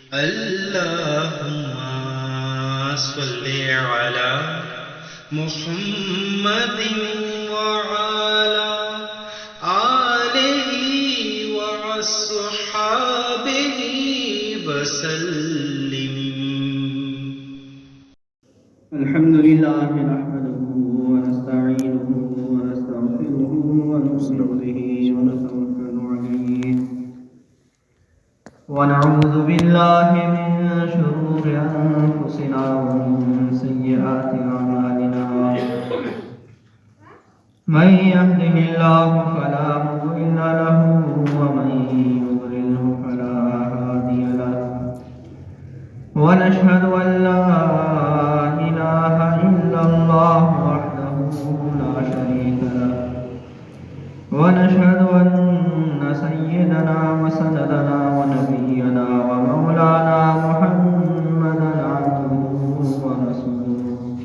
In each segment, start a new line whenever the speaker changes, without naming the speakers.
اللهم صل على محمد وعلى آله وأصحابه وسلم.
الحمد لله نحمده ونستعينه ونستغفره ونؤمن به ونتوكل عليه ونعوذ بالله من شرور أنفسنا ومن سيئات أعمالنا. من يهده الله فلا مضل له ومن يضلله فلا هادي له. ونشهد أن لا إله إلا الله وحده لا شريك له. ونشهد أن سيدنا وسندنا ونبينا ومولانا محمدا عبده ورسوله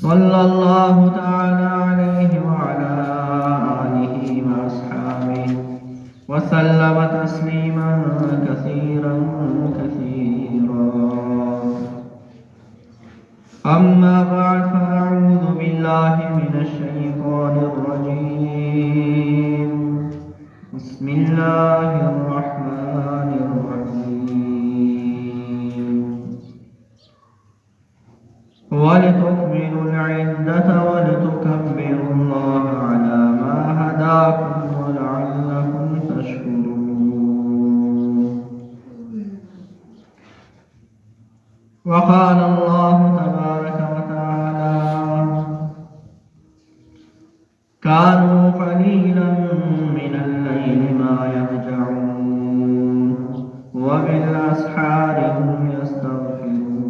صلى الله تعالى عليه وعلى آله وأصحابه وسلم تسليما كثيرا كثيرا. أما بعد فأعوذ بالله من الشيطان الرجيم. بسم الله الرحمن الرحيم. ولتكملوا العدة ولتكبروا الله على ما هداكم ولعلكم تشكرون. وقال الله تبارك وتعالى: كانوا قليلا من الليل ما يهجعون وبالأسحار هم يستغفرون.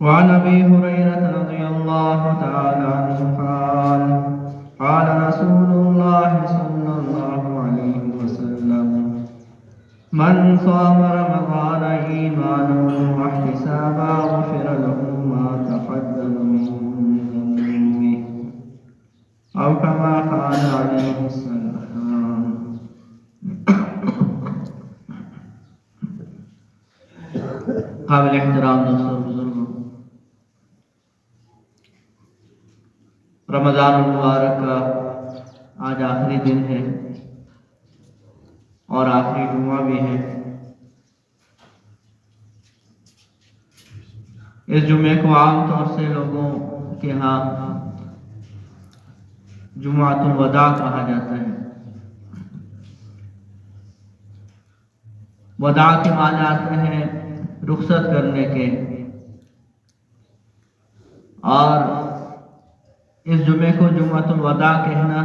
وعن أبي هريرة رضي الله تعالى عنه قال: قال رسول الله صلى الله عليه وسلم: من صام رمضان إيمانا واحتسابا غفر له ما تقدم من ذنبه، أو كما قال عليه السلام. قابل احترام دوستوں بزرگوں، رمضان المبارک کا آج آخری دن ہے اور آخری جمعہ بھی ہے. اس جمعے کو عام طور سے لوگوں کے ہاں جمعۃ الوداع کہا جاتا ہے. وداع کے معنی آتے ہیں رخصت کرنے کے، اور اس جمعے کو جمعۃ الوداع کہنا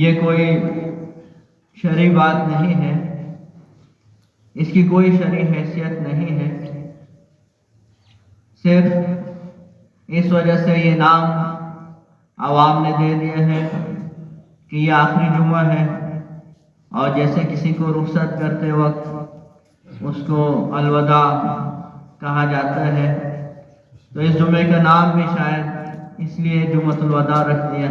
یہ کوئی شرعی بات نہیں ہے، اس کی کوئی شرعی حیثیت نہیں ہے. صرف اس وجہ سے یہ نام عوام نے دے دیا ہے کہ یہ آخری جمعہ ہے، اور جیسے کسی کو رخصت کرتے وقت اس کو الوداع کہا جاتا ہے، تو اس جمعے کا نام بھی شاید اس لیے جمعۃ الوداع رکھ دیا.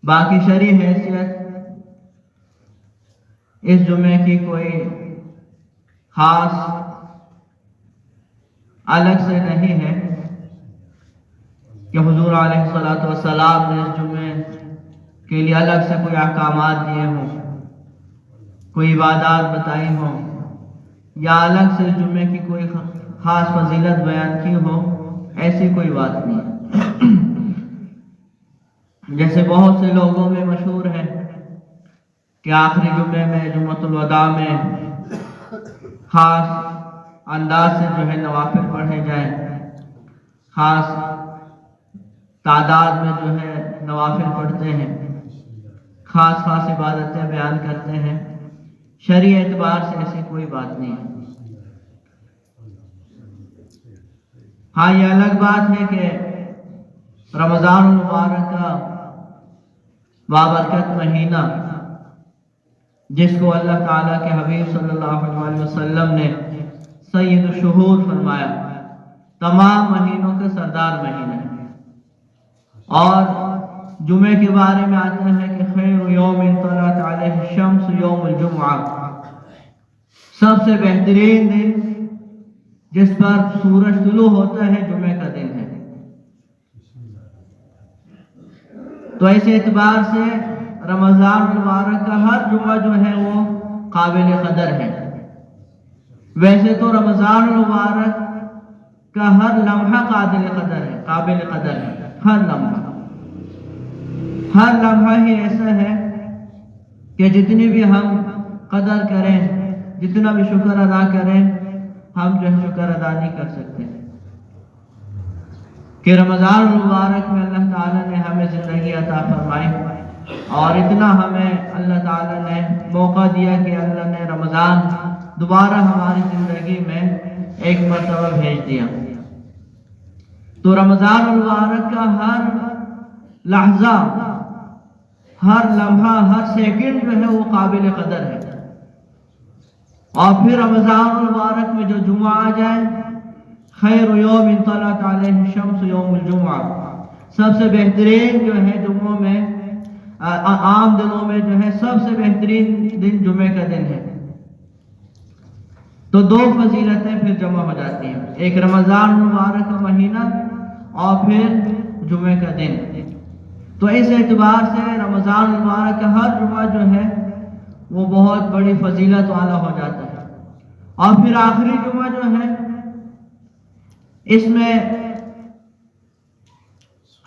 باقی شرعی حیثیت اس جمعے کی کوئی خاص الگ سے نہیں ہے کہ حضور علیہ الصلوۃ والسلام نے اس جمعے کے لیے الگ سے کوئی احکامات دیے ہوں، کوئی عبادات بتائی ہوں، یا الگ سے اس جمعے کی کوئی خاص فضیلت بیان کی ہو. ایسی کوئی بات نہیں. جیسے بہت سے لوگوں میں مشہور ہے کہ آخری جمعے میں جمعۃ الوداع میں خاص انداز سے جو ہے نوافل پڑھے جائیں، خاص تعداد میں جو ہے نوافل پڑھتے ہیں، خاص عبادتیں بیان کرتے ہیں. شرعی اعتبار سے ایسی کوئی بات نہیں ہے. ہاں یہ الگ بات ہے کہ رمضان المبارک کا بابرکت مہینہ، جس کو اللہ تعالیٰ کے حبیب صلی اللہ علیہ وسلم نے سید الشہور فرمایا، تمام مہینوں کا سردار مہینہ ہے، اور جمعے کے بارے میں آتا ہے کہ خیر یوم طلعت علیہ الشمس یوم الجمعہ، سب سے بہترین دن جس پر سورج طلوع ہوتا ہے جمعے کا دن ہے۔ تو ایسے اعتبار سے رمضان المبارک کا ہر جمعہ جو ہے وہ قابل قدر ہے۔ ویسے تو رمضان المبارک کا ہر لمحہ قابل قدر ہے، ہر لمحہ ہی ایسا ہے کہ جتنی بھی ہم قدر کریں، جتنا بھی شکر ادا کریں، ہم جو ہے شکر ادا نہیں کر سکتے کہ رمضان المبارک میں اللہ تعالیٰ نے ہمیں زندگی عطا فرمائی، اور اتنا ہمیں اللہ تعالیٰ نے موقع دیا کہ اللہ نے رمضان دوبارہ ہماری زندگی میں ایک مرتبہ بھیج دیا۔ تو رمضان المبارک کا ہر لحظہ، ہر لمحہ، ہر سیکنڈ جو ہے وہ قابل قدر ہے۔ اور پھر رمضان المبارک میں جو جمعہ آ جائے، خیر یوم طلعت علیہ الشمس یوم الجمعہ، سب سے بہترین جو ہے جمعوں میں، عام دنوں میں جو ہے سب سے بہترین دن جمعے کا دن ہے۔ تو دو فضیلتیں پھر جمع ہو جاتی ہیں، ایک رمضان المبارک کا مہینہ اور پھر جمعے کا دن۔ تو اس اعتبار سے رمضان المبارک کا ہر جمعہ جو ہے وہ بہت بڑی فضیلت والا ہو جاتا ہے۔ اور پھر آخری جمعہ جو ہے، اس میں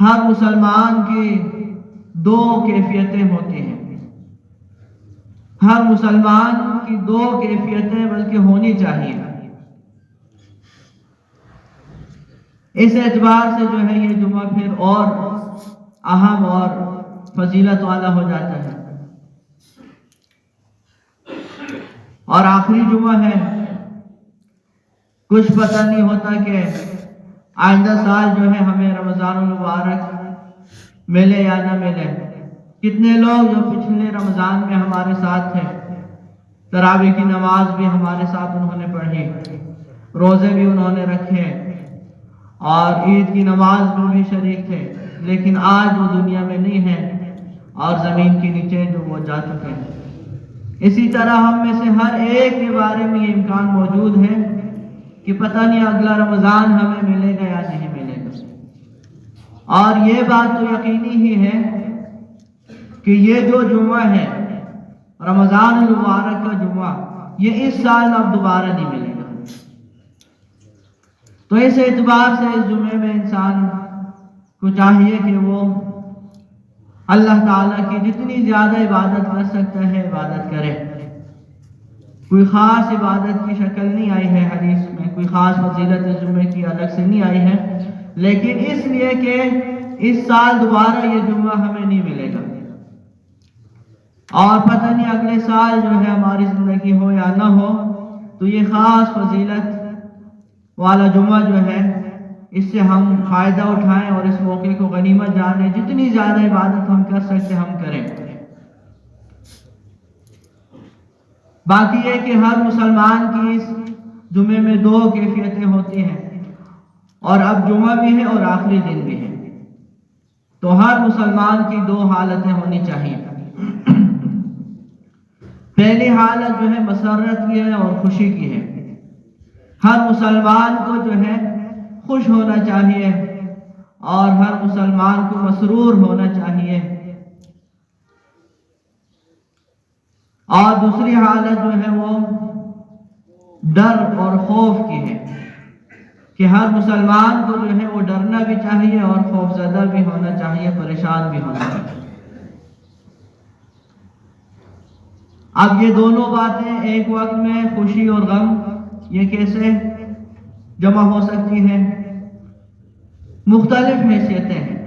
ہر مسلمان کی دو کیفیتیں ہوتی ہیں، ہر مسلمان کی دو کیفیتیں بلکہ ہونی چاہیے۔ اس اعتبار سے جو ہے یہ جمعہ پھر اور اہم اور فضیلت والا ہو جاتا ہے۔ اور آخری جمعہ ہے، کچھ پتہ نہیں ہوتا کہ آئندہ سال جو ہے ہمیں رمضان المبارک ملے یا نہ ملے۔ کتنے لوگ جو پچھلے رمضان میں ہمارے ساتھ تھے، تراویح کی نماز بھی ہمارے ساتھ انہوں نے پڑھی، روزے بھی انہوں نے رکھے، اور عید کی نماز میں بھی شریک تھے، لیکن آج وہ دنیا میں نہیں ہیں اور زمین کے نیچے جو وہ جا چکے ہیں۔ اسی طرح ہم میں سے ہر ایک کے بارے میں یہ امکان موجود ہے کہ پتہ نہیں اگلا رمضان ہمیں ملے گا یا نہیں ملے گا۔ اور یہ بات تو یقینی ہی ہے کہ یہ جو جمعہ ہے، رمضان المبارک کا جمعہ، یہ اس سال اب دوبارہ نہیں ملے گا۔ تو اس اعتبار سے اس جمعے میں انسان کو چاہیے کہ وہ اللہ تعالیٰ کی جتنی زیادہ عبادت کر سکتا ہے عبادت کرے۔ کوئی خاص عبادت کی شکل نہیں آئی ہے حدیث میں، کوئی خاص فضیلت جمعے کی الگ سے نہیں آئی ہے، لیکن اس لیے کہ اس سال دوبارہ یہ جمعہ ہمیں نہیں ملے گا، اور پتہ نہیں اگلے سال جو ہے ہماری زندگی ہو یا نہ ہو، تو یہ خاص فضیلت والا جمعہ جو ہے اس سے ہم فائدہ اٹھائیں اور اس موقع کو غنیمت جانیں، جتنی زیادہ عبادت ہم کر سکتے ہم کریں۔ باقی یہ کہ ہر مسلمان کی اس جمعے میں دو کیفیتیں ہوتی ہیں، اور اب جمعہ بھی ہے اور آخری دن بھی ہے، تو ہر مسلمان کی دو حالتیں ہونی چاہیے۔ پہلی حالت جو ہے مسرت کی ہے اور خوشی کی ہے۔ ہر مسلمان کو جو ہے خوش ہونا چاہیے اور ہر مسلمان کو مسرور ہونا چاہیے۔ اور دوسری حالت جو ہے وہ ڈر اور خوف کی ہے کہ ہر مسلمان کو جو ہے وہ ڈرنا بھی چاہیے اور خوف زدہ بھی ہونا چاہیے، پریشان بھی ہونا چاہیے۔ اب یہ دونوں باتیں ایک وقت میں، خوشی اور غم، یہ کیسے جمع ہو سکتی ہیں؟ مختلف حیثیتیں ہیں،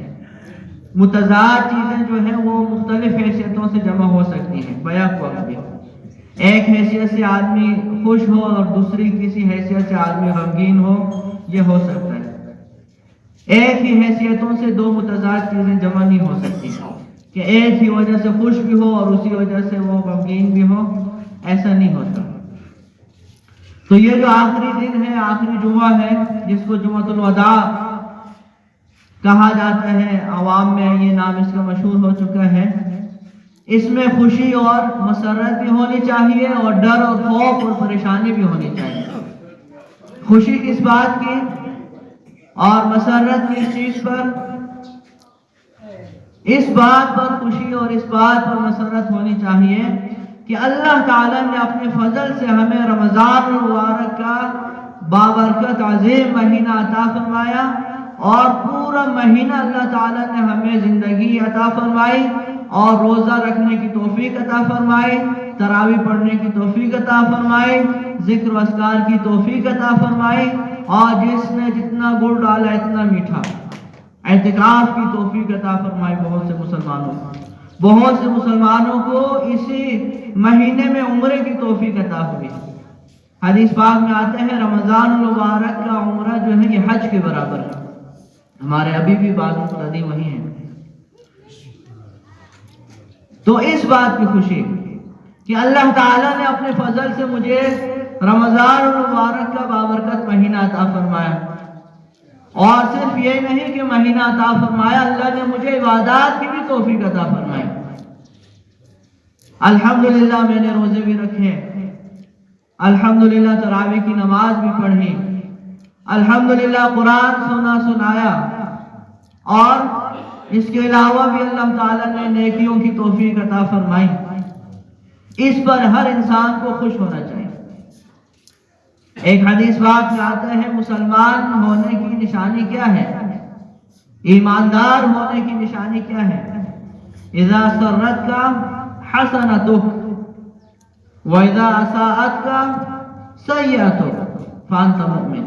متضاد چیزیں جو ہیں وہ مختلف حیثیتوں سے جمع ہو سکتی ہیں بیک وقت بھی۔ ایک حیثیت سے آدمی خوش ہو اور دوسری کسی حیثیت سے آدمی غمگین ہو، یہ ہو سکتا ہے۔ ایک ہی حیثیتوں سے دو متضاد چیزیں جمع نہیں ہو سکتی کہ ایک ہی وجہ سے خوش بھی ہو اور اسی وجہ سے وہ غمگین بھی ہو، ایسا نہیں ہوتا۔ تو یہ جو آخری دن ہے، آخری جمعہ ہے، جس کو جمعۃ الوداع کہا جاتا ہے، عوام میں یہ نام اس کا مشہور ہو چکا ہے، اس میں خوشی اور مسرت بھی ہونی چاہیے اور ڈر اور خوف اور پریشانی بھی ہونی چاہیے۔ خوشی کس بات کی اور مسرت کس چیز پر؟ اس بات پر خوشی اور اس بات پر مسرت ہونی چاہیے کہ اللہ تعالیٰ نے اپنے فضل سے ہمیں رمضان المبارک کا بابرکت عظیم مہینہ عطا فرمایا، اور پورا مہینہ اللہ تعالیٰ نے ہمیں زندگی عطا فرمائی اور روزہ رکھنے کی توفیق عطا فرمائی، تراویح پڑھنے کی توفیق عطا فرمائی، ذکر و اذکار کی توفیق عطا فرمائی، اور جس نے جتنا گڑ ڈالا اتنا میٹھا، اعتکاف کی توفیق عطا فرمائی بہت سے مسلمانوں کو اسی مہینے میں عمرے کی توفیق عطا ہوئی۔ حدیث پاک میں آتے ہیں رمضان المبارک کا عمرہ جو ہے یہ حج کے برابر ہے۔ ہمارے ابھی بھی بعض مقتدی وہی ہیں۔ تو اس بات کی خوشی کہ اللہ تعالیٰ نے اپنے فضل سے مجھے رمضان المبارک کا بابرکت مہینہ عطا فرمایا، اور صرف یہ نہیں کہ مہینہ عطا فرمایا، اللہ نے مجھے عبادات کی بھی توفیق عطا فرمائی۔ الحمدللہ میں نے روزے بھی رکھے، الحمدللہ تراویح کی نماز بھی پڑھی، الحمدللہ قرآن سنایا، اور اس کے علاوہ بھی اللہ تعالیٰ نے نیکیوں کی توفیق عطا فرمائی۔ اس پر ہر انسان کو خوش ہونا چاہیے۔ ایک حدیث پاک میں آتا ہے مسلمان ہونے کی نشانی کیا ہے، ایماندار ہونے کی نشانی کیا ہے؟ اذا سرت کا حسنتک واذا اساءت کا سیئتک فانت مؤمن۔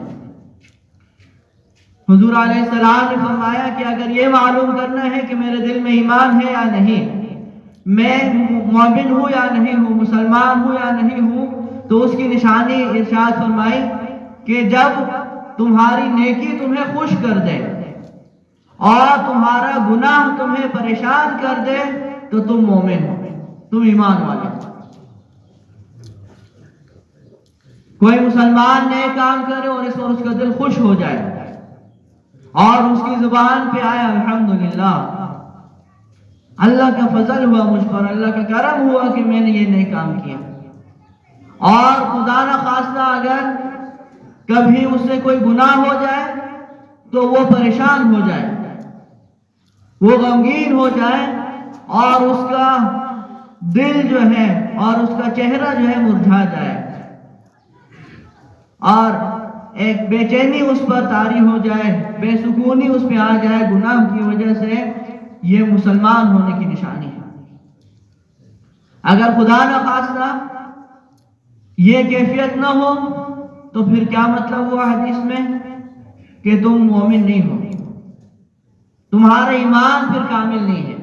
حضور علیہ السلام نے فرمایا کہ اگر یہ معلوم کرنا ہے کہ میرے دل میں ایمان ہے یا نہیں، میں مومن ہوں یا نہیں ہوں، مسلمان ہوں یا نہیں ہوں، تو اس کی نشانی ارشاد فرمائی کہ جب تمہاری نیکی تمہیں خوش کر دے اور تمہارا گناہ تمہیں پریشان کر دے تو تم مومن ہو، تم ایمان والے ہو۔ کوئی مسلمان نیک کام کرے اور اس کا دل خوش ہو جائے اور اس کی زبان پہ آیا الحمدللہ، اللہ کا فضل ہوا مجھ پر، اللہ کا کرم ہوا کہ میں نے یہ نیک کام کیا، اور خدا نہ خواستہ اگر کبھی اس سے کوئی گناہ ہو جائے تو وہ پریشان ہو جائے، وہ غمگین ہو جائے، اور اس کا دل جو ہے اور اس کا چہرہ جو ہے مرجھا جائے، اور ایک بے چینی اس پر طاری ہو جائے، بے سکونی اس پہ آ جائے گناہ کی وجہ سے، یہ مسلمان ہونے کی نشانی ہے۔ اگر خدا نہ خواستہ یہ کیفیت نہ ہو تو پھر کیا مطلب ہوا حدیث میں کہ تم مومن نہیں ہو، تمہارا ایمان پھر کامل نہیں ہے۔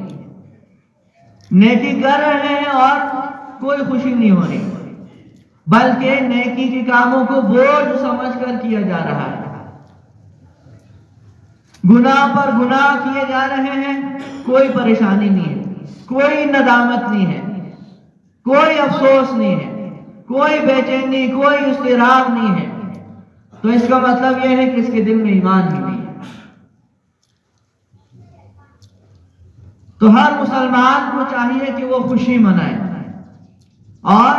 نیکی کر رہے ہیں اور کوئی خوشی نہیں ہو رہی، بلکہ نیکی کے کاموں کو بوجھ سمجھ کر کیا جا رہا ہے، گناہ پر گناہ کیے جا رہے ہیں، کوئی پریشانی نہیں ہے، کوئی ندامت نہیں ہے، کوئی افسوس نہیں ہے، کوئی بے چینی، کوئی اضطراب نہیں ہے، تو اس کا مطلب یہ ہے کہ اس کے دل میں ایمان ہی نہیں ہے۔ تو ہر مسلمان کو چاہیے کہ وہ خوشی منائے اور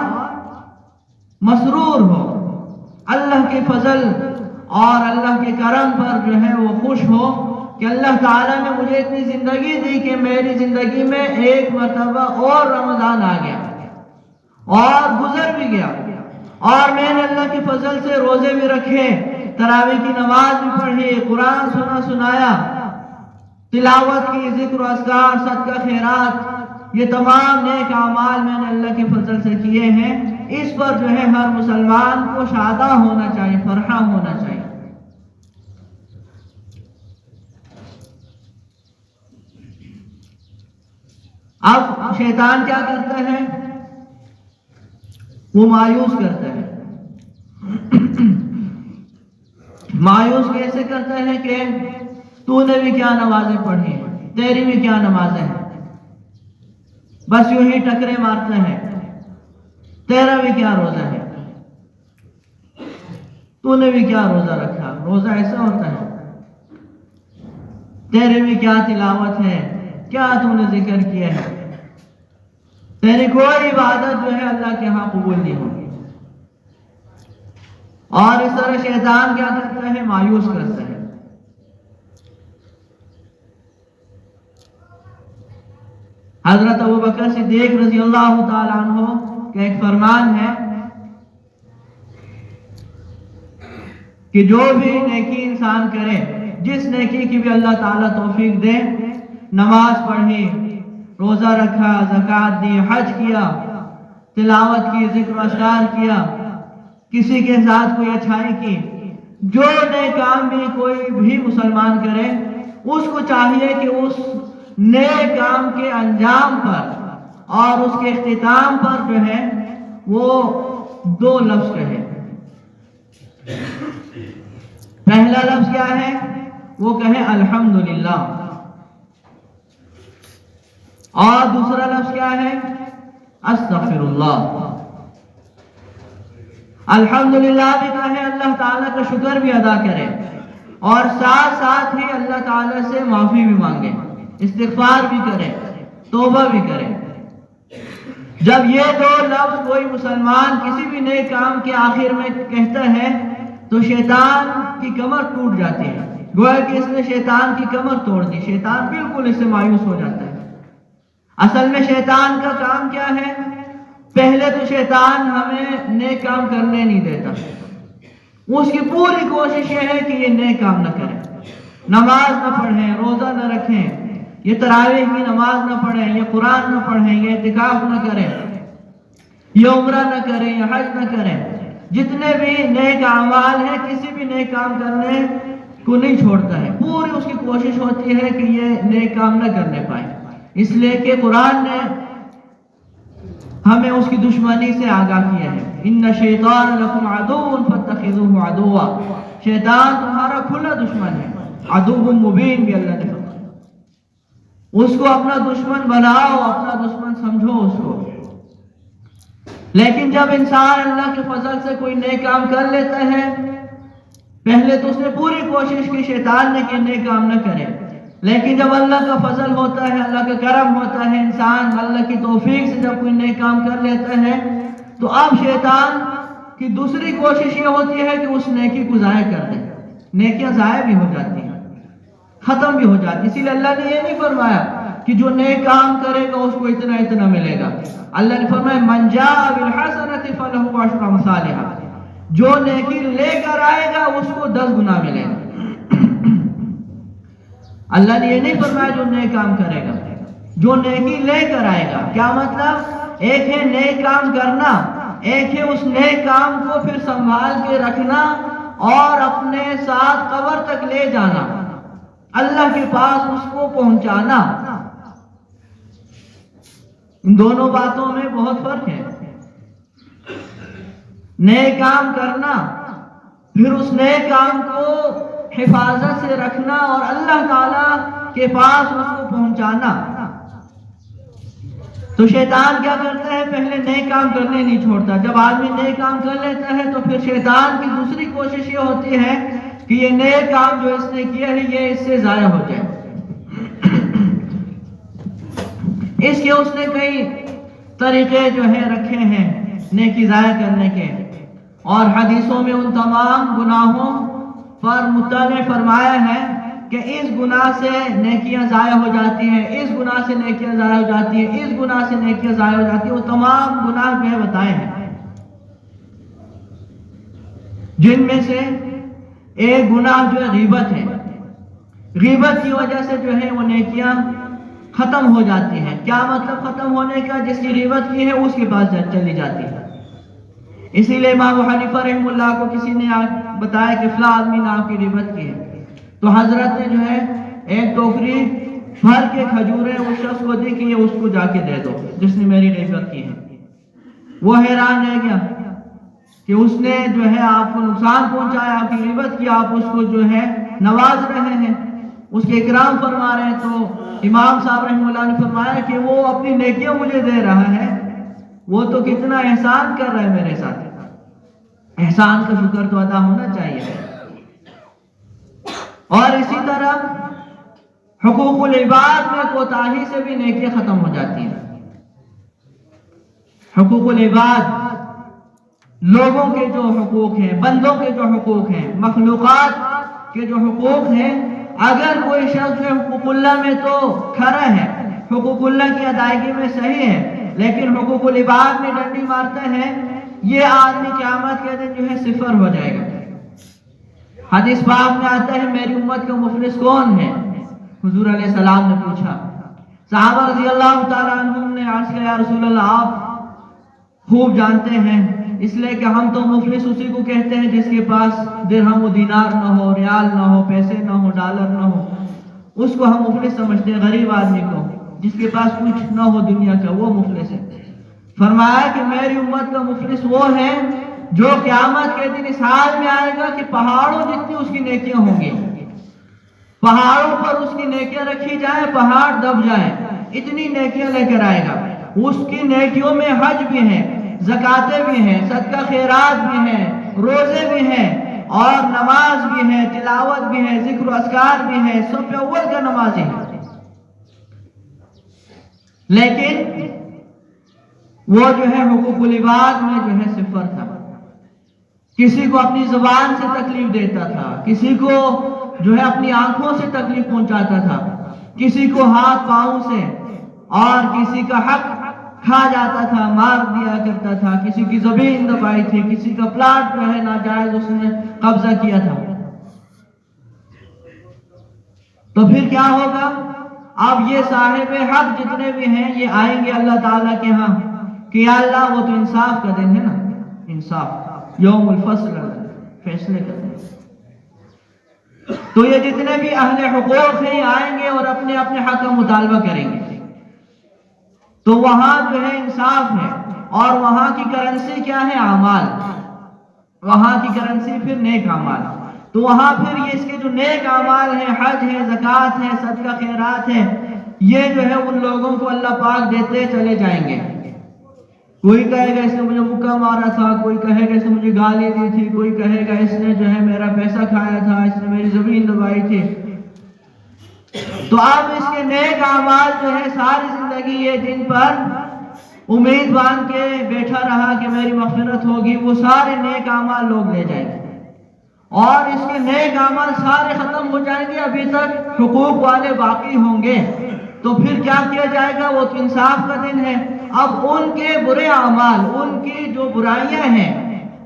مسرور ہو، اللہ کے فضل اور اللہ کے کرم پر جو ہے وہ خوش ہو کہ اللہ تعالیٰ نے مجھے اتنی زندگی دی کہ میری زندگی میں ایک مرتبہ اور رمضان آ گیا اور گزر بھی گیا، اور میں نے اللہ کے فضل سے روزے بھی رکھے، تراویح کی نماز بھی پڑھی، قرآن سنایا، تلاوت کی، ذکر و اذکار، صدقہ خیرات، یہ تمام نیک اعمال میں نے اللہ کے فضل سے کیے ہیں۔ اس پر جو ہے ہر مسلمان کو شاداں ہونا چاہیے، فرحاں ہونا چاہیے۔ اب شیطان کیا کرتا ہے؟ وہ مایوس کرتا ہے۔ مایوس کیسے کرتا ہے کہ تو نے بھی کیا نمازیں پڑھی ہیں، تیری بھی کیا نمازیں ہیں، بس یوں ہی ٹکرے مارتا ہے، تیرا بھی کیا روزہ ہے، تو نے بھی کیا روزہ رکھا، روزہ ایسا ہوتا ہے۔ تیرے میں کیا تلاوت ہے، کیا تو نے ذکر کیا ہے، تیری کوئی عبادت جو ہے اللہ کے ہاں قبول نہیں ہوگی۔ اور اس طرح شیطان کیا کرتا ہے، مایوس کرتا ہے۔ حضرت ابوبکر صدیق رضی اللہ تعالیٰ عنہ کا ایک فرمان ہے کہ جو بھی نیکی انسان کرے، جس نیکی کی بھی اللہ تعالیٰ توفیق دے، نماز پڑھی، روزہ رکھا، زکوٰۃ دی، حج کیا، تلاوت کی، ذکر و اذکار کیا، کسی کے ساتھ کوئی اچھائی کی، جو نیک کام بھی کوئی بھی مسلمان کرے، اس کو چاہیے کہ اس نیک کام کے انجام پر اور اس کے اختتام پر جو ہے وہ دو لفظ کہے۔ پہلا لفظ کیا ہے، وہ کہے الحمدللہ، اور دوسرا لفظ کیا ہے، استغفراللہ۔ الحمدللہ بھی کہے، اللہ تعالیٰ کا شکر بھی ادا کرے، اور ساتھ ساتھ ہی اللہ تعالیٰ سے معافی بھی مانگے، استغفار بھی کرے، توبہ بھی کرے۔ جب یہ دو لفظ کوئی مسلمان کسی بھی نیک کام کے آخر میں کہتا ہے تو شیطان کی کمر ٹوٹ جاتی ہے، گویا کہ اس نے شیطان کی کمر توڑ دی، شیطان بالکل اس سے مایوس ہو جاتا ہے۔ اصل میں شیطان کا کام کیا ہے، پہلے تو شیطان ہمیں نیک کام کرنے نہیں دیتا، اس کی پوری کوشش یہ ہے کہ یہ نیک کام نہ کریں، نماز نہ پڑھیں، روزہ نہ رکھیں، یہ تراویح کی نماز نہ پڑھیں، یہ قرآن نہ پڑھیں، یہ اعتکاف نہ کریں، یہ عمرہ نہ کریں، یہ حج نہ کریں، جتنے بھی نیک اعمال ہیں کسی بھی نیک کام کرنے کو نہیں چھوڑتا ہے، پوری اس کی کوشش ہوتی ہے کہ یہ نیک کام نہ کرنے پائے، اس لیے کہ قرآن نے ہمیں اس کی دشمنی سے آگاہ کیا ہے، ان شیطان لکم عدو فاتخذوہ عدوا، شیطان تمہارا کھلا دشمن ہے، عدو مبین بھی اللہ نے فرمایا، اس کو اپنا دشمن بناؤ، اپنا دشمن سمجھو اس کو۔ لیکن جب انسان اللہ کے فضل سے کوئی نیک کام کر لیتا ہے، پہلے تو اس نے پوری کوشش کی شیطان نے کہ نیک کام نہ کرے، لیکن جب اللہ کا فضل ہوتا ہے، اللہ کا کرم ہوتا ہے، انسان اللہ کی توفیق سے جب کوئی نیک کام کر لیتا ہے تو اب شیطان کی دوسری کوشش یہ ہوتی ہے کہ اس نیکی کو ضائع کر دے، نیکیاں ضائع بھی ہو جاتی ہیں، ختم بھی ہو جاتی، اسی لیے اللہ نے یہ نہیں فرمایا کہ جو نیک کام کرے گا اس کو اتنا اتنا ملے گا، اللہ نے فرمایا من جاء بالحسنۃ فلہ عشر امثالھا، جو نیکی لے کر آئے گا اس کو 10 گنا ملے گا۔ اللہ نے یہ نہیں فرمایا جو نیک کام کرے گا، جو نیکی لے کر آئے گا۔ کیا مطلب، ایک ہے نیک کام کرنا، ایک ہے اس نیک کام کو پھر سنبھال کے رکھنا اور اپنے ساتھ قبر تک لے جانا، اللہ کے پاس اس کو پہنچانا۔ ان دونوں باتوں میں بہت فرق ہے، نیک کام کرنا، پھر اس نیک کام کو حفاظت سے رکھنا اور اللہ تعالیٰ کے پاس اس کو پہنچانا۔ تو شیطان کیا کرتا ہے، پہلے نیک کام کرنے نہیں چھوڑتا، جب آدمی نیک کام کر لیتا ہے تو پھر شیطان کی دوسری کوشش یہ ہوتی ہے کہ یہ نیک کام جو اس نے کیا ہے یہ اس سے ضائع ہو جائے، اس کے اس نے کئی طریقے جو ہے رکھے ہیں نیکی ضائع کرنے کے، اور حدیثوں میں ان تمام گناہوں پر مطلع فرمایا ہے کہ اس گناہ سے نیکیاں ضائع ہو جاتی ہیں، اس گناہ سے نیکیاں ضائع ہو جاتی ہیں، اس گناہ سے نیکیاں ضائع ہو جاتی ہیں، وہ تمام گناہ جو ہے بتائے ہیں، جن میں سے ایک گناہ جو ہے غیبت ہے، غیبت کی وجہ سے جو ہے وہ نیکیاں ختم ہو جاتی ہیں۔ کیا مطلب ختم ہونے کا، جس کی غیبت کی ہے اس کے پاس چلی جاتی ہے۔ اسی لیے امام ابو حنیفہ رحمہ اللہ کو کسی نے بتایا کہ فلاں آدمی نے آپ کی غیبت کی ہے، تو حضرت نے جو ہے ایک ٹوکری بھر کے کھجوریں اس شخص کو دی کہ یہ اس کو جا کے دے دو جس نے میری غیبت کی ہے۔ وہ حیران رہ گیا کہ اس نے جو ہے آپ کو نقصان پہنچایا، آپ کی غیبت کی، آپ اس کو جو ہے نواز رہے ہیں، اس کے اکرام فرما رہے ہیں۔ تو امام صاحب رحمہ اللہ نے فرمایا کہ وہ اپنی نیکیاں مجھے دے رہا ہے، وہ تو کتنا احسان کر رہا ہے میرے ساتھ، احسان کا شکر تو ادا ہونا چاہیے۔ اور اسی طرح حقوق العباد میں کوتاہی سے بھی نیکیاں ختم ہو جاتی ہیں۔ حقوق العباد لوگوں کے جو حقوق ہیں، بندوں کے جو حقوق ہیں، مخلوقات کے جو حقوق ہیں، اگر کوئی شخص جو حقوق اللہ میں تو کھڑا ہے، حقوق اللہ کی ادائیگی میں صحیح ہے، لیکن حقوق العباد میں ڈنڈی مارتا ہے، یہ آدمی قیامت کے دن جو ہے صفر ہو جائے گا۔ حدیث پاک میں آتا ہے میری امت کا مفلس کون ہے؟ حضور علیہ السلام نے پوچھا، صحابہ رضی اللہ تعالیٰ عنہ نے عرض کیا یا رسول اللہ آپ خوب جانتے ہیں، اس لیے کہ ہم تو مفلس اسی کو کہتے ہیں جس کے پاس درہم و دینار نہ ہو، ریال نہ ہو، پیسے نہ ہو، ڈالر نہ ہو، اس کو ہم مفلس سمجھتے ہیں۔ غریب آدمی کو جس کے پاس کچھ نہ ہو دنیا کا، وہ مفلس ہے۔ فرمایا کہ میری امت کا مفلس وہ ہے جو قیامت کے دن اس حال میں آئے گا کہ پہاڑوں جتنی اس کی نیکیاں ہوں گی، پہاڑوں پر اس کی نیکیاں رکھی جائیں، پہاڑ دب جائیں، اتنی نیکیاں لے کر آئے گا۔ اس کی نیکیوں میں حج بھی ہیں، زکاتیں بھی ہیں، صدقہ خیرات بھی ہیں، روزے بھی ہیں، اور نماز بھی ہے، تلاوت بھی ہے، ذکر و اذکار بھی ہے، صف اول کا نمازی ہے، لیکن وہ جو ہے حقوق العباد میں جو ہے صفر تھا۔ کسی کو اپنی زبان سے تکلیف دیتا تھا، کسی کو جو ہے اپنی آنکھوں سے تکلیف پہنچاتا تھا، کسی کو ہاتھ پاؤں سے، اور کسی کا حق کھا جاتا تھا، مار دیا کرتا تھا، کسی کی زمین دبائی تھی، کسی کا پلاٹ جو ہے ناجائز اس نے قبضہ کیا تھا۔ تو پھر کیا ہوگا؟ اب یہ صاحب حق جتنے بھی ہیں یہ آئیں گے اللہ تعالیٰ کے ہاں کہ یا اللہ وہ تو انصاف کا دن ہے نا، انصاف یوم الفصل، فیصلے کا دن۔ تو یہ جتنے بھی اہل حقوق ہیں آئیں گے اور اپنے اپنے حق کا مطالبہ کریں گے، تو وہاں جو ہے انصاف ہے، اور وہاں کی کرنسی کیا ہے؟ اعمال۔ وہاں کی کرنسی پھر نیک اعمال۔ تو وہاں پھر یہ اس کے جو نیک اعمال ہیں، حج ہے، زکوٰۃ ہے، صدقہ خیرات ہے، یہ جو ہے ان لوگوں کو اللہ پاک دیتے چلے جائیں گے۔ کوئی کہے گا اس نے مجھے مکہ مارا تھا، کوئی کہے گا اس نے مجھے گالی دی تھی، کوئی کہے گا اس نے جو ہے میرا پیسہ کھایا تھا، اس نے میری زمین دبائی تھی۔ تو اب اس کے نیک اعمال جو ہے ساری زندگی یہ جن پر امید باندھ کے بیٹھا رہا کہ میری مغفرت ہوگی، وہ سارے نیک اعمال لوگ لے جائیں گے، اور اس کے نیک اعمال سارے ختم ہو جائیں گے، ابھی تک حقوق والے باقی ہوں گے۔ تو پھر کیا کیا جائے گا؟ وہ تو انصاف کا دن ہے۔ اب ان کے برے اعمال، ان کی جو برائیاں ہیں،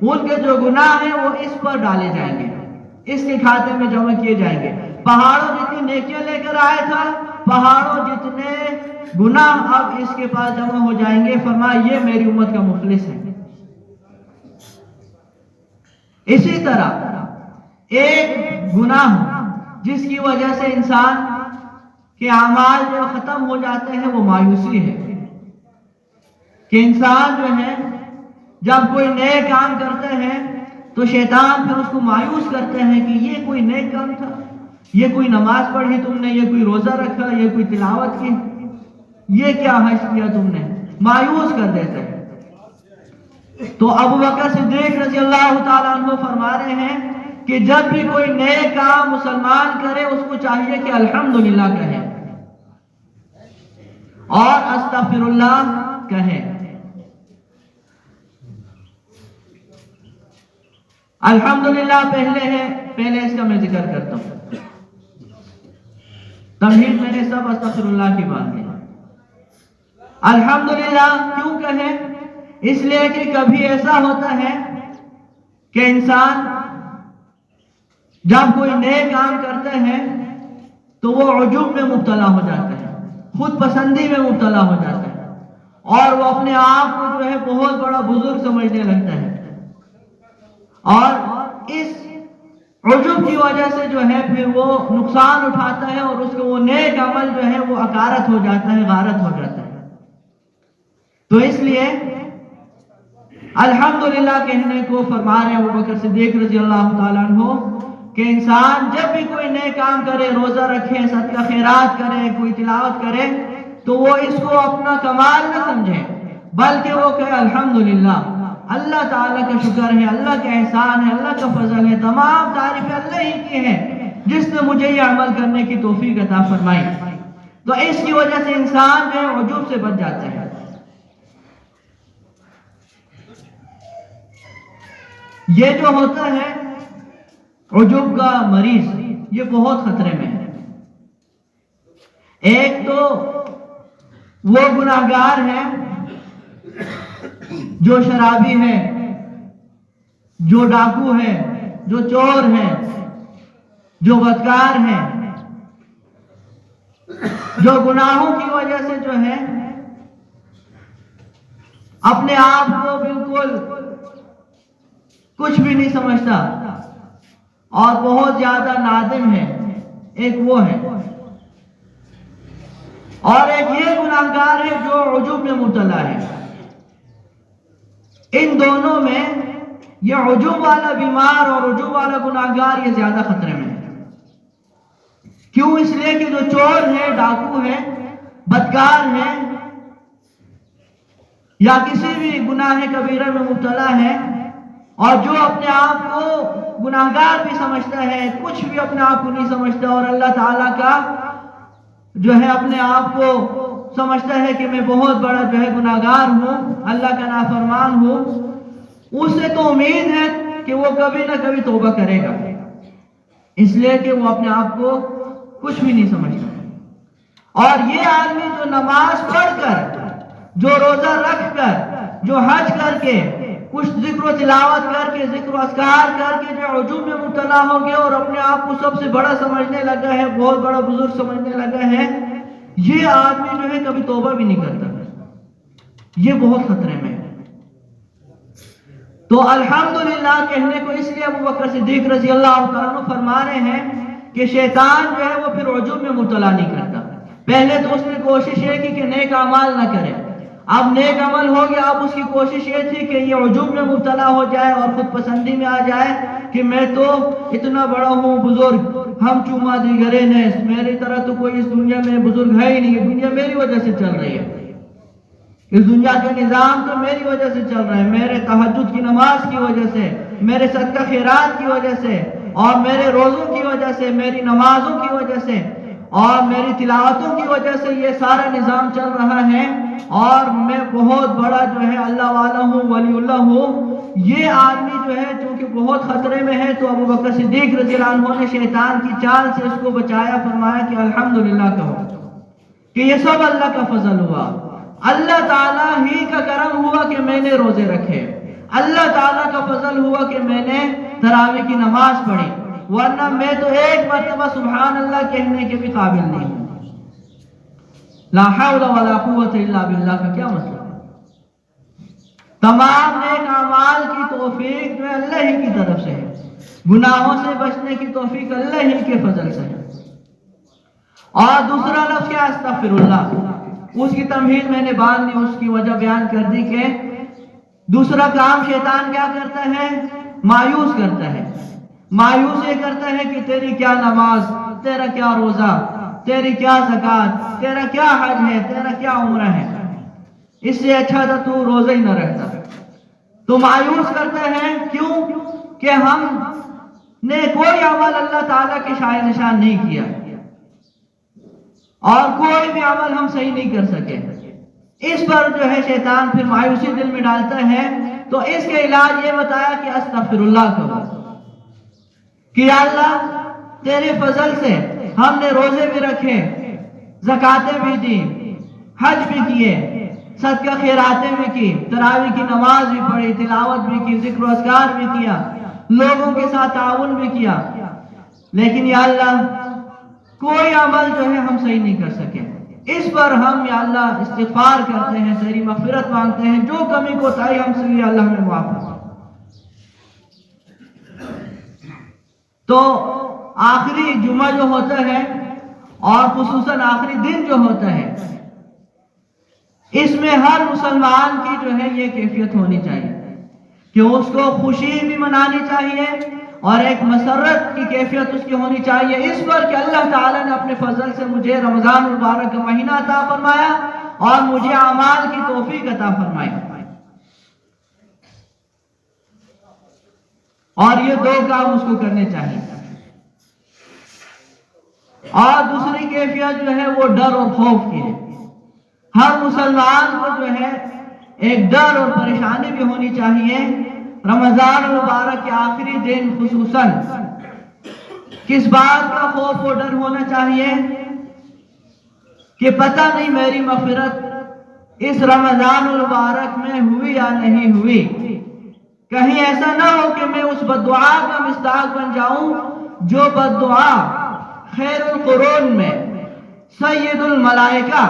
ان کے جو گناہ ہیں، وہ اس پر ڈالے جائیں گے، اس کے کھاتے میں جمع کیے جائیں گے۔ پہاڑوں جتنی نیکیاں لے کر آیا تھا، پہاڑوں جتنے گناہ اب اس کے پاس جمع ہو جائیں گے۔ فرمایا یہ میری امت کا مفلس ہے۔ اسی طرح ایک گناہ جس کی وجہ سے انسان کے اعمال جو ختم ہو جاتے ہیں وہ مایوسی ہے، کہ انسان جو ہے جب کوئی نیک کام کرتے ہیں تو شیطان پھر اس کو مایوس کرتے ہیں کہ یہ کوئی نیک کام تھا، یہ کوئی نماز پڑھی تم نے، یہ کوئی روزہ رکھا، یہ کوئی تلاوت کی، یہ کیا حج کیا تم نے، مایوس کر دیتے ہیں۔ تو ابو بکر صدیق رضی اللہ تعالیٰ عنہ فرما رہے ہیں کہ جب بھی کوئی نیک کام مسلمان کرے اس کو چاہیے کہ الحمدللہ کہے اور استغفر اللہ کہے۔ الحمدللہ پہلے اس کا میں ذکر کرتا ہوں، تمہید میں نے سب استغفر اللہ کی بات کی۔ الحمدللہ کیوں کہیں؟ اس لیے کہ کبھی ایسا ہوتا ہے کہ انسان جب کوئی نیک کام کرتے ہیں تو وہ عجب میں مبتلا ہو جاتا ہے، خود پسندی میں مبتلا ہو جاتا ہے، اور وہ اپنے آپ کو جو ہے بہت بڑا بزرگ سمجھنے لگتا ہے، اور اس عجب کی وجہ سے جو ہے پھر وہ نقصان اٹھاتا ہے، اور اس کو وہ نیک عمل جو ہے وہ اکارت ہو جاتا ہے، غارت ہو جاتا ہے۔ تو اس لیے الحمدللہ کہنے کو فرما رہے ہیں ابو بکر صدیق رضی اللہ تعالیٰ عنہ کہ انسان جب بھی کوئی نیک کام کرے، روزہ رکھے، صدقہ خیرات کرے، کوئی تلاوت کرے، تو وہ اس کو اپنا کمال نہ سمجھے، بلکہ وہ کہے الحمدللہ، اللہ تعالیٰ کا شکر ہے، اللہ کا احسان ہے، اللہ کا فضل ہے، تمام تعریفیں اللہ ہی کی ہیں جس نے مجھے یہ عمل کرنے کی توفیق عطا فرمائی۔ تو اس کی وجہ سے انسان جو ہے عجوب سے بچ جاتا ہے۔ یہ جو ہوتا ہے عجوب کا مریض، یہ بہت خطرے میں ہے۔ ایک تو وہ گناہگار ہے جو شرابی ہے، جو ڈاکو ہے، جو چور ہے، جو بدکار ہے، جو گناہوں کی وجہ سے جو ہے اپنے آپ کو بالکل کچھ بھی نہیں سمجھتا اور بہت زیادہ نادم ہے، ایک وہ ہے۔ اور ایک یہ گناہگار ہے جو عجوب میں مبتلا ہے۔ ان دونوں میں یہ عجوب والا بیمار اور عجوب والا گناہگار یہ زیادہ خطرے میں ہے۔ کیوں؟ اس لیے کہ جو چور ہے، ڈاکو ہے، بدکار ہے یا کسی بھی گناہ کبیرہ میں مبتلا ہے اور جو اپنے آپ کو گناہگار بھی سمجھتا ہے، کچھ بھی اپنے آپ کو نہیں سمجھتا اور اللہ تعالیٰ کا جو ہے اپنے آپ کو سمجھتا ہے کہ میں بہت بڑا جو ہے گناہگار ہوں، اللہ کا نافرمان ہوں، اسے تو امید ہے کہ وہ کبھی نہ کبھی توبہ کرے گا، اس لیے کہ وہ اپنے آپ کو کچھ بھی نہیں سمجھتا۔ اور یہ آدمی جو نماز پڑھ کر، جو روزہ رکھ کر، جو حج کر کے، کچھ ذکر و تلاوت کر کے، ذکر و اذکار کر کے جو عجوب میں مبتلا ہو گیا اور اپنے آپ کو سب سے بڑا سمجھنے لگا ہے، بہت بڑا بزرگ سمجھنے لگا ہے، یہ آدمی جو ہے کبھی توبہ بھی نہیں کرتا، یہ بہت خطرے میں ہے۔ تو الحمدللہ کہنے کو اس لیے ابو بکر صدیق رضی اللہ تعالیٰ عنہ فرما رہے ہیں کہ شیطان جو ہے وہ پھر عجوب میں مبتلا نہیں کرتا۔ پہلے تو اس نے کوشش یہ کی کہ نیک اعمال نہ کرے، اب نیک عمل ہو گیا، اب اس کی کوشش یہ تھی کہ یہ عجوب میں مبتلا ہو جائے اور خود پسندی میں آ جائے کہ میں تو اتنا بڑا ہوں، بزرگ، ہم چوما دیگرے نیس، میری طرح تو کوئی اس دنیا میں بزرگ ہے ہی نہیں، یہ دنیا میری وجہ سے چل رہی ہے، اس دنیا کا نظام تو میری وجہ سے چل رہا ہے، میرے تہجد کی نماز کی وجہ سے، میرے صدقہ خیرات کی وجہ سے، اور میرے روزوں کی وجہ سے، میری نمازوں کی وجہ سے اور میری تلاوتوں کی وجہ سے یہ سارا نظام چل رہا ہے اور میں بہت بڑا جو ہے اللہ والا ہوں، ولی اللہ ہوں۔ یہ آدمی جو ہے چونکہ بہت خطرے میں ہے، تو ابو بکر صدیق رضی اللہ عنہ نے شیطان کی چال سے اس کو بچایا، فرمایا کہ الحمدللہ کہو کہ یہ سب اللہ کا فضل ہوا، اللہ تعالیٰ ہی کا کرم ہوا کہ میں نے روزے رکھے، اللہ تعالیٰ کا فضل ہوا کہ میں نے تراویح کی نماز پڑھی، ورنہ میں تو ایک مرتبہ سبحان اللہ کہنے کے بھی قابل نہیں ہوں۔ لا حول ولا قوت الا باللہ کا کیا مطلب ہے؟ تمام نیک اعمال کی توفیق جو اللہ ہی کی طرف سے ہے، گناہوں سے بچنے کی توفیق اللہ ہی کے فضل سے ہے۔ اور دوسرا لفظ کیا؟ استغفر اللہ، اس کی تمہید میں نے بعد میں اس کی وجہ بیان کر دی کہ دوسرا کام شیطان کیا کرتا ہے؟ مایوس کرتا ہے۔ مایوس یہ کرتا ہے کہ تیری کیا نماز، تیرا کیا روزہ، تیری کیا زکوٰۃ، تیرا کیا حج ہے، تیرا کیا عمرہ ہے، اس سے اچھا تھا تو روزہ ہی نہ رکھتا۔ تو مایوس کرتا ہے، کیوں کہ ہم نے کوئی عمل اللہ تعالیٰ کے شائع نشان نہیں کیا اور کوئی بھی عمل ہم صحیح نہیں کر سکے۔ اس پر جو ہے شیطان پھر مایوسی دل میں ڈالتا ہے، تو اس کے علاج یہ بتایا کہ استغفر اللہ کہو کہ یا اللہ تیرے فضل سے ہم نے روزے بھی رکھے، زکاتیں بھی دی، حج بھی کیے، صدقہ خیراتیں بھی کی، تراویح کی نماز بھی پڑھی، تلاوت بھی کی، ذکر و اذکار بھی کیا، لوگوں کے ساتھ تعاون بھی کیا، لیکن یا اللہ کوئی عمل جو ہے ہم صحیح نہیں کر سکے۔ اس پر ہم یا اللہ استغفار کرتے ہیں، تیری مغفرت مانگتے ہیں، جو کمی کوتاہی ہم سے یا اللہ ہمیں معاف کر۔ تو آخری جمعہ جو ہوتا ہے اور خصوصاً آخری دن جو ہوتا ہے، اس میں ہر مسلمان کی جو ہے یہ کیفیت ہونی چاہیے کہ اس کو خوشی بھی منانی چاہیے اور ایک مسرت کی کیفیت اس کی ہونی چاہیے اس پر کہ اللہ تعالیٰ نے اپنے فضل سے مجھے رمضان المبارک کا مہینہ عطا فرمایا اور مجھے اعمال کی توفیق عطا فرمائی۔ اور یہ دو کام اس کو کرنے چاہیے۔ اور دوسری کیفیت جو ہے وہ ڈر اور خوف کی ہے۔ ہر مسلمان کو جو ہے ایک ڈر اور پریشانی بھی ہونی چاہیے۔ رمضان المبارک کے آخری دن خصوصاً کس بات کا خوف و ڈر ہونا چاہیے کہ پتہ نہیں میری مغفرت اس رمضان المبارک میں ہوئی یا نہیں ہوئی۔ کہیں ایسا نہ ہو کہ میں اس بددعا کا مصداق بن جاؤں جو بددعا خیر القرون میں سید الملائکہ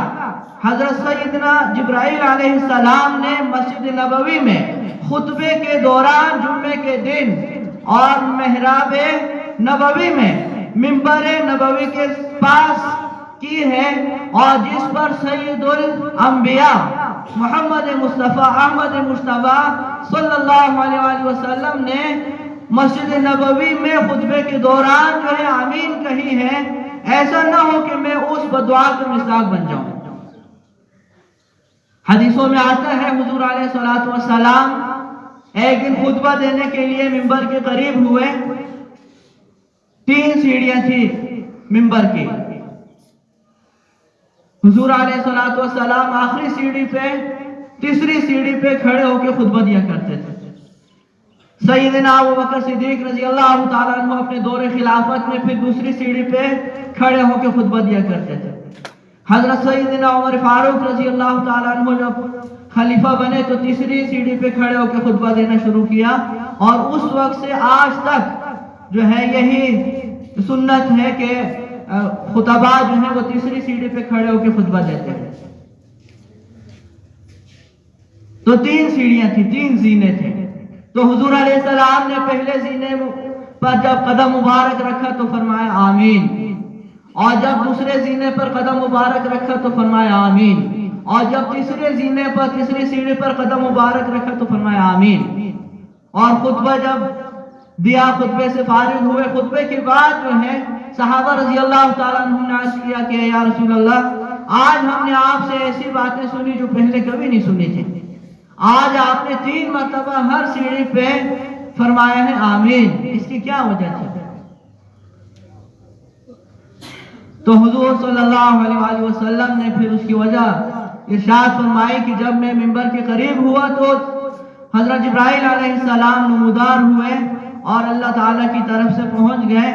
حضرت سیدنا جبرائیل علیہ السلام نے مسجد نبوی میں خطبے کے دوران جمعے کے دن اور محراب نبوی میں منبر نبوی کے پاس کی ہے، اور جس پر سید الانبیاء محمد مصطفیٰ احمد مصطفیٰ صلی اللہ علیہ وآلہ وسلم نے مسجد نبوی میں خطبے کے دوران جو ہے آمین کہی ہے۔ ایسا نہ ہو کہ میں اس بددعا کا مصداق بن جاؤں۔ حدیثوں میں آتا ہے حضور علیہ الصلوۃ والسلام ایک دن خطبہ دینے کے لیے منبر کے قریب ہوئے۔ 3 سیڑھیاں تھی منبر کی۔ حضور علیہ الصلوۃ والسلام آخری سیڑھی پہ، تیسری سیڑھی پہ کھڑے ہو کے خطبہ دیا کرتے تھے۔ سیدنا ابوبکر صدیق رضی اللہ تعالیٰ عنہ اپنے دور خلافت میں پھر دوسری سیڑھی پہ کھڑے ہو کے خطبہ دیا کرتے تھے۔ حضرت سیدنا عمر فاروق رضی اللہ تعالیٰ عنہ جب خلیفہ بنے تو تیسری سیڑھی پہ کھڑے ہو کے خطبہ دینا شروع کیا، اور اس وقت سے آج تک جو ہے یہی سنت ہے کہ خطبہ جو ہیں وہ تیسری سیڑھی پہ کھڑے ہو کے خطبہ دیتے ہیں۔ تو 3 سیڑھیاں تھیں، 3 زینے تھے۔ تو حضور علیہ السلام نے پہلے زینے پر جب قدم مبارک رکھا تو فرمایا آمین، اور جب دوسرے زینے پر قدم مبارک رکھا تو فرمایا آمین، اور جب تیسرے زینے پر تیسری سیڑھی پر قدم مبارک رکھا تو فرمایا آمین۔ اور خطبہ جب دیا، خطبے سے فارغ ہوئے، خطبے کے بعد جو ہے صحابہ رضی اللہ تعالیٰ عنہم نے عرض کیا کہ یا رسول اللہ، آج ہم نے آپ سے ایسی باتیں سنی جو پہلے کبھی نہیں سنی تھی۔ آج آپ نے 3 مرتبہ ہر سیڑھی پہ فرمایا ہے آمین، اس کی کیا وجہ تھی؟ تو حضور صلی اللہ علیہ وآلہ وسلم نے پھر اس کی وجہ ارشاد فرمائی کہ جب میں منبر کے قریب ہوا تو حضرت جبرائیل علیہ السلام نمودار ہوئے اور اللہ تعالیٰ کی طرف سے پہنچ گئے،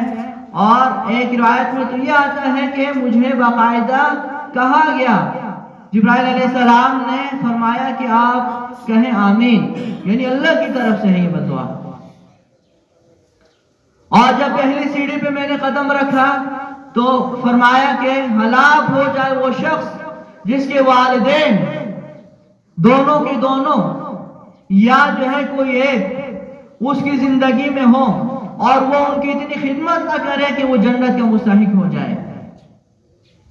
اور ایک روایت میں تو یہ آتا ہے کہ مجھے باقاعدہ کہا گیا، جبرائیل علیہ السلام نے فرمایا کہ آپ کہیں آمین، یعنی اللہ کی طرف سے ہے یہ بددعا۔ اور جب پہلی سیڑھی پہ میں نے قدم رکھا تو فرمایا کہ ہلاک ہو جائے وہ شخص جس کے والدین دونوں کے دونوں یا جو ہے کوئی ایک اس کی زندگی میں ہو اور وہ ان کی اتنی خدمت نہ کرے کہ وہ جنت کا مستحق ہو جائے۔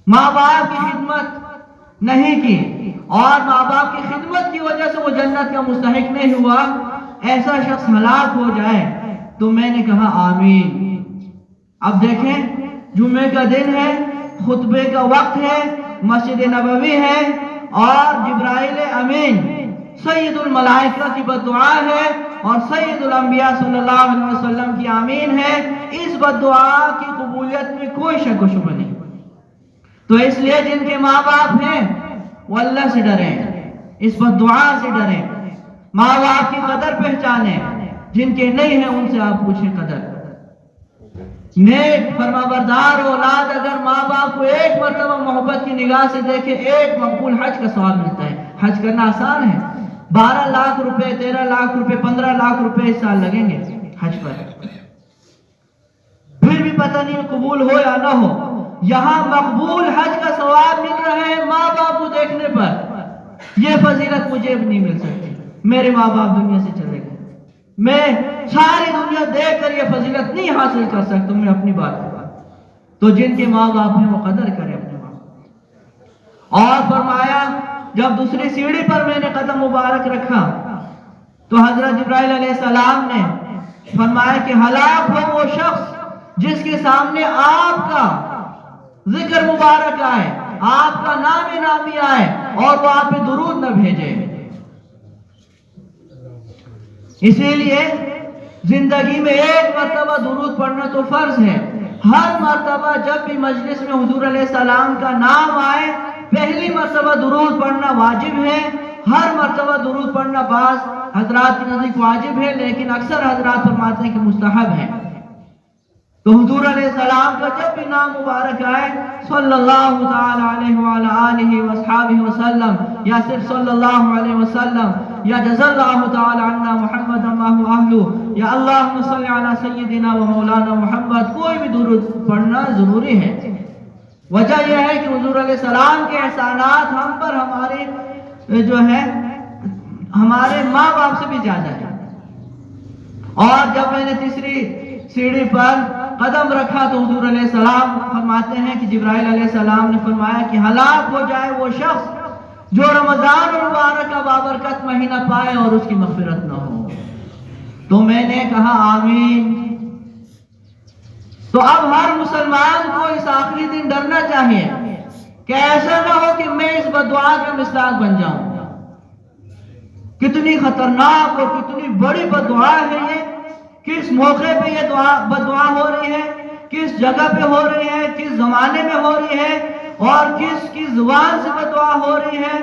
ماں باپ کی خدمت نہیں کی اور ماں باپ کی خدمت کی وجہ سے وہ جنت کا مستحق نہیں ہوا، ایسا شخص ہلاک ہو جائے تو میں نے کہا آمین۔ اب دیکھیں جمعے کا دن ہے، خطبے کا وقت ہے، مسجد نبوی ہے، اور جبرائیل امین سید الملائکہ کی بددعا ہے اور سید الانبیاء صلی اللہ علیہ وسلم کی آمین ہے۔ اس بددعا کی قبولیت میں کوئی شک و شبہ نہیں۔ تو اس لیے جن کے ماں باپ ہیں وہ اللہ سے ڈریں، اس بددعا سے ڈریں، ماں باپ کی قدر پہچانیں، جن کے نہیں ہیں ان سے آپ پوچھیں قدر۔ نیک فرمانبردار اولاد اگر ماں باپ کو ایک مرتبہ محبت کی نگاہ سے دیکھے، ایک مقبول حج کا ثواب ملتا ہے۔ حج کرنا آسان ہے، 12 لاکھ روپے، 13 لاکھ روپے، 15 لاکھ روپے اس سال لگیں گے حج پر، پھر بھی پتہ نہیں قبول ہو یا نہ ہو۔ یہاں مقبول حج کا ثواب مل رہا ہے ماں باپ کو دیکھنے پر۔ یہ فضیلت مجھے بھی نہیں مل سکتی، میرے ماں باپ دنیا سے چلے گئے، میں ساری دنیا دیکھ کر یہ فضیلت نہیں حاصل کر سکتا۔ میں اپنی بات کروں تو جن کے ماں باپ ہیں وہ قدر کریں اپنے ماں باپ۔ اور فرمایا جب دوسری سیڑھی پر میں نے قدم مبارک رکھا تو حضرت جبرائیل علیہ السلام نے فرمایا کہ ہلاک ہو وہ شخص جس کے سامنے آپ کا ذکر مبارک آئے، آپ کا نام نامی آئے اور وہ آپ پہ درود نہ بھیجے۔ اسی لیے زندگی میں ایک مرتبہ درود پڑھنا تو فرض ہے، ہر مرتبہ جب بھی مجلس میں حضور علیہ السلام کا نام آئے پہلی مرتبہ درود پڑھنا واجب ہے. ہر مرتبہ درود پڑھنا بعض حضرات کے نزدیک واجب ہے لیکن اکثر حضرات فرماتے ہیں کہ مستحب ہے. تو حضور علیہ السلام کا جب بھی نام مبارک آئے صلی اللہ تعالی علیہ وعلی آلہ وصحابہ وسلم یا صرف صلی اللہ علیہ وسلم یا جزا اللہ تعالی عنا محمد ما هو اہلہ یا اللہم صلی علی سیدنا و مولانا محمد، کوئی بھی درود پڑھنا ضروری ہے. وجہ یہ ہے کہ حضور علیہ السلام کے احسانات ہم پر ہمارے جو ہے ہمارے ماں باپ سے بھی زیادہ ہے. اور جب میں نے تیسری سیڑھی پر قدم رکھا تو حضور علیہ السلام فرماتے ہیں کہ جبرائیل علیہ السلام نے فرمایا کہ ہلاک ہو جائے وہ شخص جو رمضان المبارک کا بابرکت مہینہ پائے اور اس کی مغفرت نہ ہو. تو میں نے کہا آمین. تو اب ہر مسلمان کو اس آخری دن ڈرنا چاہیے کہ ایسا نہ ہو کہ میں اس بددعا کا مصداق بن جاؤں. کتنی خطرناک اور کتنی بڑی بددعا ہے یہ. کس موقع پہ یہ بددعا ہو رہی ہے، کس جگہ پہ ہو رہی ہے، کس زمانے میں ہو رہی ہے، اور کس کی زبان سے بددعا ہو رہی ہے،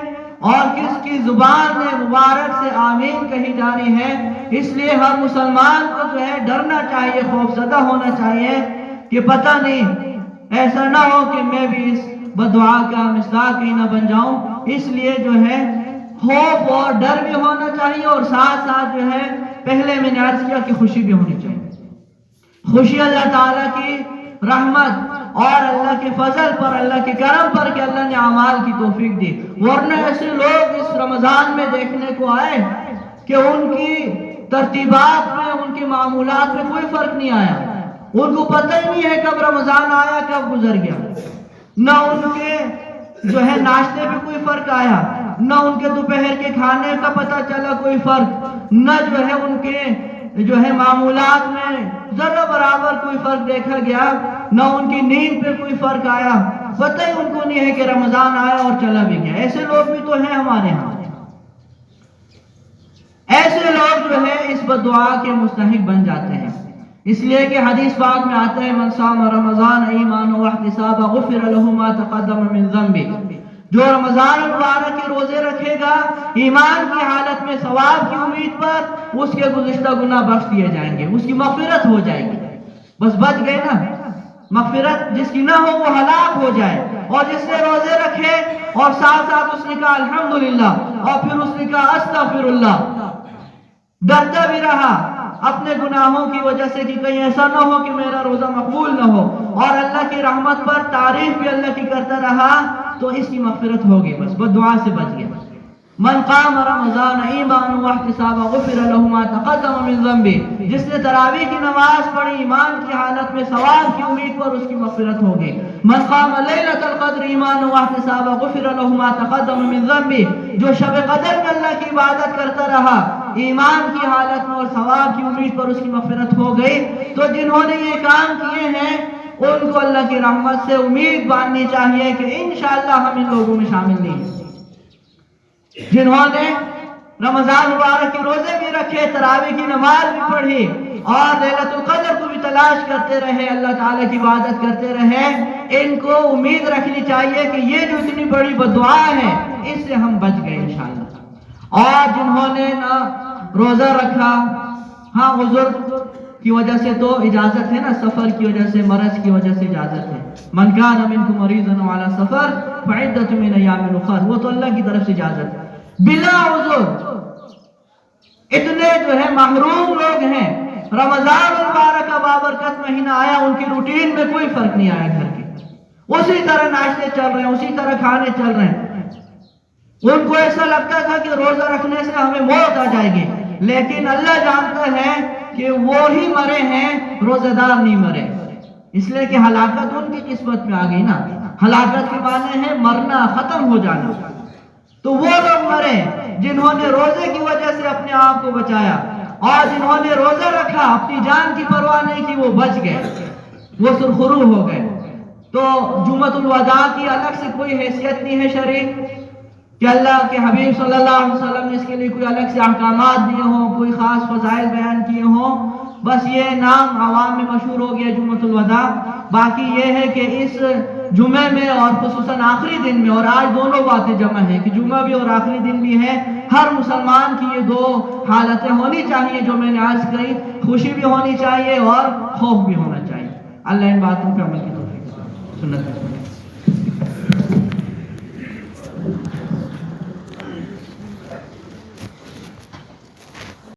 اور کس کی زبان مبارک سے آمین کہی جا رہی ہے. اس لیے ہر مسلمان کو جو ہے ڈرنا چاہیے، خوفزدہ ہونا چاہیے کہ پتہ نہیں ایسا نہ ہو کہ میں بھی اس بددعا کا مصداق ہی نہ بن جاؤں. اس لیے جو ہے خوف اور ڈر بھی ہونا چاہیے اور ساتھ ساتھ جو ہے پہلے میں نے عرض کیا کہ خوشی بھی ہونی چاہیے. خوشی اللہ تعالیٰ کی رحمت اور اللہ کے فضل پر، اللہ کے کرم پر کہ اللہ نے اعمال کی توفیق دی. ورنہ ایسے لوگ اس رمضان میں دیکھنے کو آئے کہ ان کی ترتیبات میں، ان کے معمولات میں کوئی فرق نہیں آیا. ان کو پتہ ہی نہیں ہے کب رمضان آیا کب گزر گیا. نہ ان کے جو ہے ناشتے پہ کوئی فرق آیا، نہ ان کے دوپہر کے کھانے کا پتہ چلا کوئی فرق، نہ جو ہے ان کے جو ہے معمولات میں ذرہ برابر کوئی فرق دیکھا گیا، نہ ان کی نیند پہ کوئی فرق آیا. پتہ ہی ان کو نہیں ہے کہ رمضان آیا اور چلا بھی گیا. ایسے لوگ بھی تو ہیں ہمارے ہاں. ایسے لوگ جو ہے اس بددعا کے مستحق بن جاتے ہیں. اس لیے کہ حدیث پاک میں آتا ہے من صام رمضان ایمانا واحتسابا غفر له ما تقدم من ذنبه. جو رمضان المبارک کے روزے رکھے گا ایمان کی حالت میں ثواب کی امید پر، اس کے گزشتہ گناہ بخش دیے جائیں گے، اس کی مغفرت ہو جائے گی. بس بچ گئے نا. مغفرت جس کی نہ ہو وہ ہلاک ہو جائے. اور جس نے روزے رکھے اور ساتھ ساتھ اس نے کہا الحمدللہ اور پھر اس نے کہا استغفر اللہ، ڈرتا بھی رہا اپنے گناہوں کی وجہ سے کہ کہیں ایسا نہ ہو کہ میرا روزہ مقبول نہ ہو، اور اللہ کی رحمت پر تعریف بھی اللہ کی کرتا رہا، تو اس کی مغفرت ہوگی. بس بددعا سے بچ گیا. من قام رمضان ایمانا واحتسابا غفر له ما تقدم من ذنبه. جس نے تراویح کی نماز پڑھی ایمان کی حالت میں ثواب کی امید پر، اس کی مغفرت ہوگی. من قام لیلۃ القدر ایمانا واحتسابا غفر له ما تقدم من ذنبه. جو شب قدر میں اللہ کی عبادت کرتا رہا ایمان کی حالت میں اور ثواب کی امید پر، اس کی مغفرت ہو گئی. تو جنہوں نے یہ کام کیے ہیں ان کو اللہ کی رحمت سے امید باندھنی چاہیے کہ انشاءاللہ ہم ان لوگوں میں شامل نہیں ہیں. جنہوں نے رمضان مبارک کے روزے بھی رکھے، تراویح کی نماز بھی پڑھی اور لیلۃ القدر کو بھی تلاش کرتے رہے، اللہ تعالیٰ کی عبادت کرتے رہے، ان کو امید رکھنی چاہیے کہ یہ جو اتنی بڑی بددعا ہے اس سے ہم بچ گئے انشاءاللہ. اور جنہوں نے نہ روزہ رکھا، ہاں عذر کی وجہ سے تو اجازت ہے نا، سفر کی وجہ سے، مرض کی وجہ سے اجازت ہے. من کان منکم مریضا وعلی سفر فعدۃ من ایام اخر، وہ تو اللہ کی طرف سے اجازت ہے. بلا عذر اتنے جو ہے محروم لوگ ہیں، رمضان المبارک کا بابرکت مہینہ آیا، ان کی روٹین میں کوئی فرق نہیں آیا. گھر کے اسی طرح ناشتے چل رہے ہیں، اسی طرح کھانے چل رہے ہیں. ان کو ایسا لگتا تھا کہ روزہ رکھنے سے ہمیں موت آ جائے گی، لیکن اللہ جانتا ہے کہ وہی مرے ہیں، روزہ دار نہیں مرے. اس لیے کہ ہلاکت ان کی قسمت میں آ گئی نا. ہلاکت کے معنی ہے مرنا، ختم ہو جانا. تو وہ لوگ مرے جنہوں نے روزے کی وجہ سے اپنے آپ کو بچایا، اور جنہوں نے روزہ رکھا اپنی جان کی پرواہ نہیں کی، وہ بچ گئے، وہ سرخرو ہو گئے. تو جمعۃ الوداع کی الگ سے کوئی حیثیت نہیں ہے شرعی کہ اللہ کے حبیب صلی اللہ علیہ وسلم نے اس کے لیے کوئی الگ سے احکامات دیے ہوں، کوئی خاص فضائل بیان کیے ہوں. بس یہ نام عوام میں مشہور ہو گیا جمعۃ الوداع. باقی یہ ہے کہ اس جمعے میں اور خصوصاً آخری دن میں، اور آج دونوں باتیں جمع ہیں کہ جمعہ بھی اور آخری دن بھی ہے، ہر مسلمان کی یہ دو حالتیں ہونی چاہیے جو میں نے عرض کی، خوشی بھی ہونی چاہیے اور خوف بھی ہونا چاہیے۔ اللہ ان باتوں پہ عمل کی توفیق دے۔ سنت